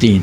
3।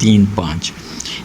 3 5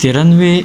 93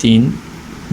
3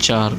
4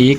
1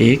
1,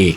1।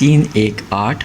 3 1 8।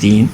3,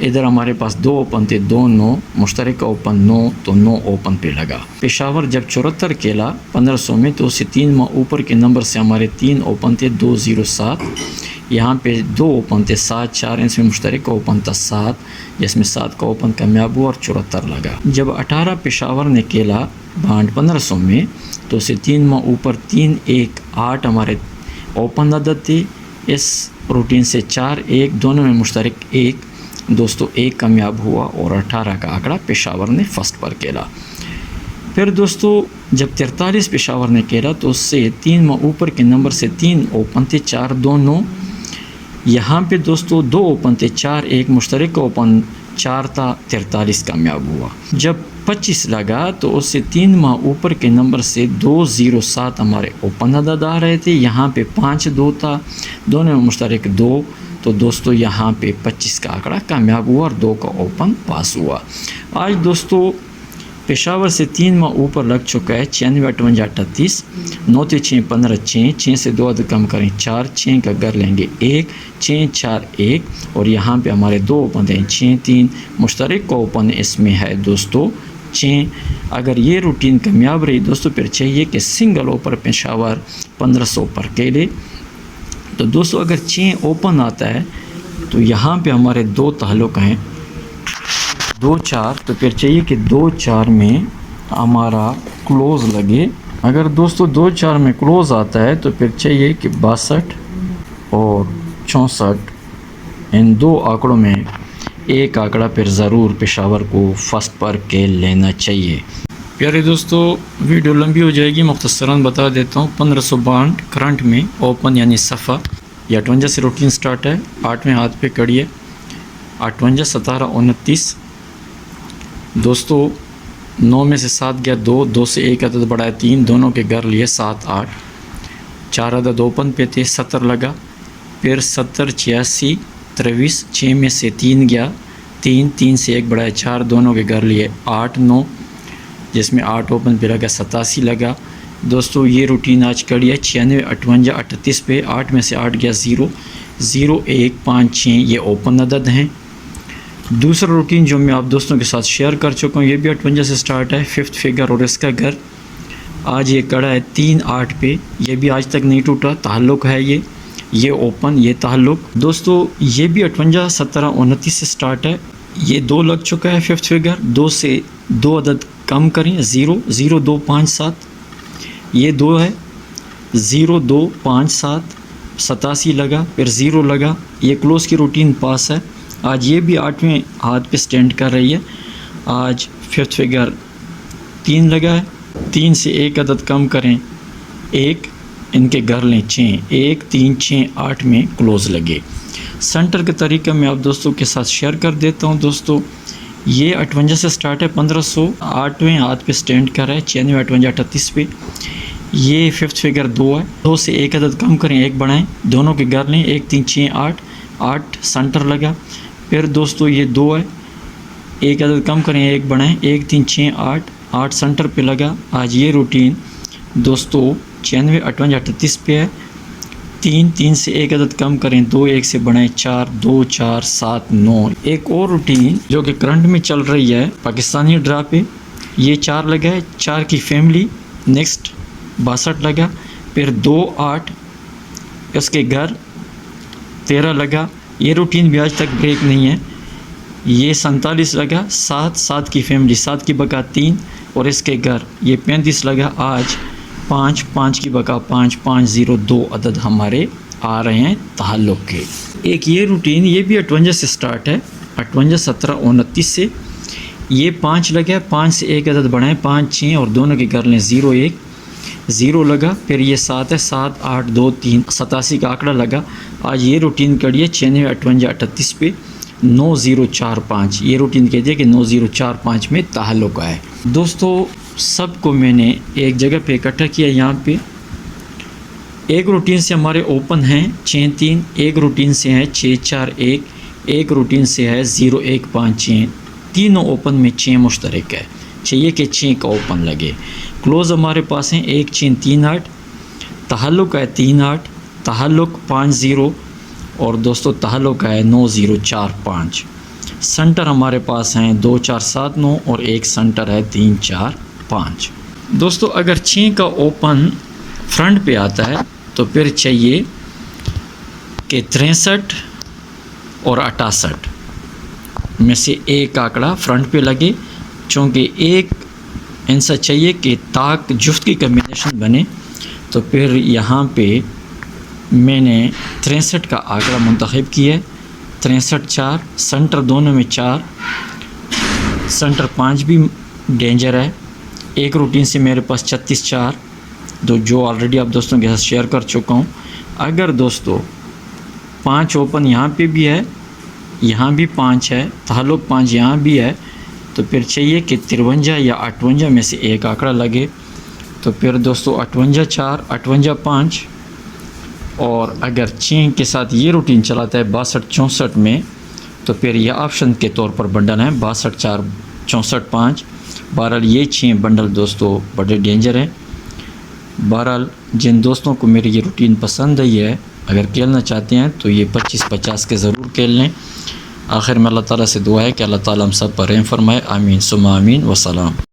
ادھر ہمارے پاس 2 اوپن تھے 2 9 مشترکہ اوپن 9 تو 9 اوپن پہ لگا۔ پشاور جب 74 کھیلا 1500 میں تو اسے 3 ماہ اوپر کے نمبر سے ہمارے 3 اوپن تھے 2 0 7، یہاں پہ 2 اوپن تھے 7 4، اس میں مشترکہ اوپن تھا 7 جس میں 7 کا اوپن کامیاب ہوا اور 74 لگا۔ جب 18 پشاور نے کھیلا بانڈ 1500 میں تو اسے 3 ماہ اوپر 3 1 8 ہمارے اوپن عدد تھے، اس روٹین سے 4 1 دونوں میں مشترک 1 دوستو 1 کامیاب ہوا اور 18 کا آنکڑا پشاور نے فرسٹ پر کھیلا۔ پھر دوستو جب 43 پشاور نے کھیلا تو اس سے 3 ماہ اوپر کے نمبر سے 3 اوپن تھے 4 2 9، یہاں پہ دوستو 2 اوپن تھے 4 1 مشترک اوپن 4 تھا، 43 کامیاب ہوا۔ جب 25 لگا تو اس سے 3 ماہ اوپر کے نمبر سے 2 0 7 ہمارے اوپن عدد آ رہے تھے، یہاں پہ 5 2 تھا، دونوں میں مشترک 2، تو دوستو یہاں پہ 25 کا آنکڑا کامیاب ہوا اور 2 کا اوپن پاس ہوا۔ آج دوستو پشاور سے 3 ماہ اوپر لگ چکا ہے 96 58 38، 9 6 15 6، 6 سے 2 عدد کم کریں 4، 6 کا گھر لیں گے 1، 6 4 1، اور یہاں پہ ہمارے 2 اوپن ہیں 6 3، مشترک کا اوپن اس میں ہے دوستو 6۔ اگر یہ روٹین کامیاب رہی دوستو پھر چاہیے کہ سنگل اوپر پشاور 1500 پر کھیلے۔ تو دوستو اگر 6 اوپن آتا ہے تو یہاں پہ ہمارے 2 تعلق ہیں 2 4، تو پھر چاہیے کہ 2 4 میں ہمارا کلوز لگے۔ اگر دوستو 2 4 میں کلوز آتا ہے تو پھر چاہیے کہ 62 اور 64 ان 2 آنکڑوں میں ایک آنکڑا پھر ضرور پشاور کو فرسٹ پر کھیل لینا چاہیے۔ پیارے دوستو ویڈیو لمبی ہو جائے گی، مختصراً بتا دیتا ہوں۔ 1500 بانڈ کرنٹ میں اوپن یعنی صفحہ یہ 58 سے روٹین سٹارٹ ہے، 8ویں ہاتھ پہ کڑی ہے 58 17 29، دوستو 9 میں سے 7 گیا 2، 2 سے 1 عدد بڑھایا 3، دونوں کے گھر لیے 7 8، 4 عدد اوپن پہ تھے 70 لگا، پھر 70 86 23، 6 میں سے 3 گیا 3، 3 سے 1 بڑھایا 4، دونوں کے گھر لیے 8 9، جس میں 8 اوپن پہ لگا 87 لگا۔ دوستو یہ روٹین آج کڑی ہے 96 58 38 پہ، 8 میں سے 8 گیا 0 0 1 5 6، یہ اوپن عدد ہیں۔ دوسرا روٹین جو میں آپ دوستوں کے ساتھ شیئر کر چکا ہوں یہ بھی 58 سے سٹارٹ ہے، 5th فگر اور اس کا گھر آج یہ کڑا ہے 3 8 پہ، یہ بھی آج تک نہیں ٹوٹا، تعلق ہے یہ اوپن یہ تعلق۔ دوستو یہ بھی 58 17 29 سے سٹارٹ ہے، یہ 2 لگ چکا ہے 5th فگر، 2 سے 2 عدد کم کریں 0 0 2 5 7، یہ 2 ہے 0 2 5 7، 87 لگا پھر 0 لگا، یہ کلوز کی روٹین پاس ہے۔ آج یہ بھی 8ویں ہاتھ پہ سٹینڈ کر رہی ہے، آج 5th فگر 3 لگا ہے، 3 سے 1 عدد کم کریں 1، ان کے گھر لیں 6 1 3 6 8 میں کلوز لگے۔ سینٹر کا طریقہ میں آپ دوستوں کے ساتھ شیئر کر دیتا ہوں۔ دوستو یہ 58 سے سٹارٹ ہے 1500، 8ویں ہاتھ پہ سٹینڈ کر رہا ہے 96 58 38 پہ، یہ 5th فگر 2 ہے، 2 سے 1 عدد کم کریں 1 بڑھائیں، دونوں کے گھر لیں 1 3 6 8 8 سینٹر لگا، پھر دوستو یہ 2 ہے، 1 عدد کم کریں 1 بڑھائیں 1 3 6 8 8 سینٹر پہ لگا۔ آج یہ روٹین دوستو 96 58 38 پہ ہے، 3 3 سے 1 عدد کم کریں 2 1 سے بڑھائیں 4 2 4 7 9۔ ایک اور روٹین جو کہ کرنٹ میں چل رہی ہے پاکستانی ڈرا پہ، یہ 4 لگا ہے، 4 کی فیملی، نیکسٹ 62 لگا، پھر 2 8 اس کے گھر 13 لگا، یہ روٹین بھی آج تک بریک نہیں ہے، یہ 47 لگا، 7 7 کی فیملی، 7 کی بقا 3 اور اس کے گھر یہ 35 لگا، آج 5 5 کی بقا 5 5 0 2 عدد ہمارے آ رہے ہیں تعلق کے۔ ایک یہ روٹین یہ بھی 58 سے سٹارٹ ہے، 58 17 29 سے، یہ 5 لگا، 5 سے 1 عدد بڑھائیں 5 6 اور دونوں کے گھر لیں 0 1 0 لگا، پھر یہ 7 ہے 7 8 2 3 87 کا آنکڑا لگا۔ آج یہ روٹین کڑی ہے 96 58 38 پہ، 9 0 4 5، یہ روٹین کہتی ہے کہ 9 0 4 5 میں تعلق ہے۔ دوستو سب کو میں نے ایک جگہ پہ اکٹھا کیا، یہاں پہ ایک روٹین سے ہمارے اوپن ہیں 6 3، ایک روٹین سے ہیں 6 4 1، ایک روٹین سے ہے 0 1 5 6، تینوں اوپن میں 6 مشترک ہے، چاہیے کہ 6 کا اوپن لگے۔ کلوز ہمارے پاس ہیں 1 6 3 8، تعلق ہے 3 8، تعلق 5 0 اور دوستو تعلق ہے 9 0 4 5۔ سنٹر ہمارے پاس ہیں 2 4 7 9 اور ایک سنٹر ہے 3 4 5۔ دوستو اگر 6 کا اوپن فرنٹ پہ آتا ہے تو پھر چاہیے کہ 63 اور 68 میں سے ایک آنکڑا فرنٹ پہ لگے، چونکہ ایک ایسا چاہیے کہ تاک جفت کی کمبینیشن بنے۔ تو پھر یہاں پہ میں نے 63 کا آنکڑا منتخب کیا ہے، 63 4، سنٹر دونوں میں 4، سنٹر 5 بھی ڈینجر ہے۔ ایک روٹین سے میرے پاس 36 4 جو آلریڈی آپ دوستوں کے ساتھ شیئر کر چکا ہوں۔ اگر دوستو 5 اوپن یہاں پہ بھی ہے، یہاں بھی 5 ہے، تعلق 5 یہاں بھی ہے، تو پھر چاہیے کہ 53 یا 58 میں سے ایک آنکڑا لگے۔ تو پھر دوستو 58 4، 58 5، اور اگر 6 کے ساتھ یہ روٹین چلاتا ہے 62 64 میں، تو پھر یہ آپشن کے طور پر بنڈل ہیں 62 4 64 5۔ بہرحال یہ 6 بنڈل دوستو بڑے ڈینجر ہیں۔ بہرحال جن دوستوں کو میری یہ روٹین پسند آئی ہے، اگر کھیلنا چاہتے ہیں تو یہ 25 50 کے ضرور کھیل لیں۔ آخر میں اللہ تعالیٰ سے دعا ہے کہ اللہ تعالیٰ ہم سب پر رحم فرمائے، آمین ثم آمین، وسلام۔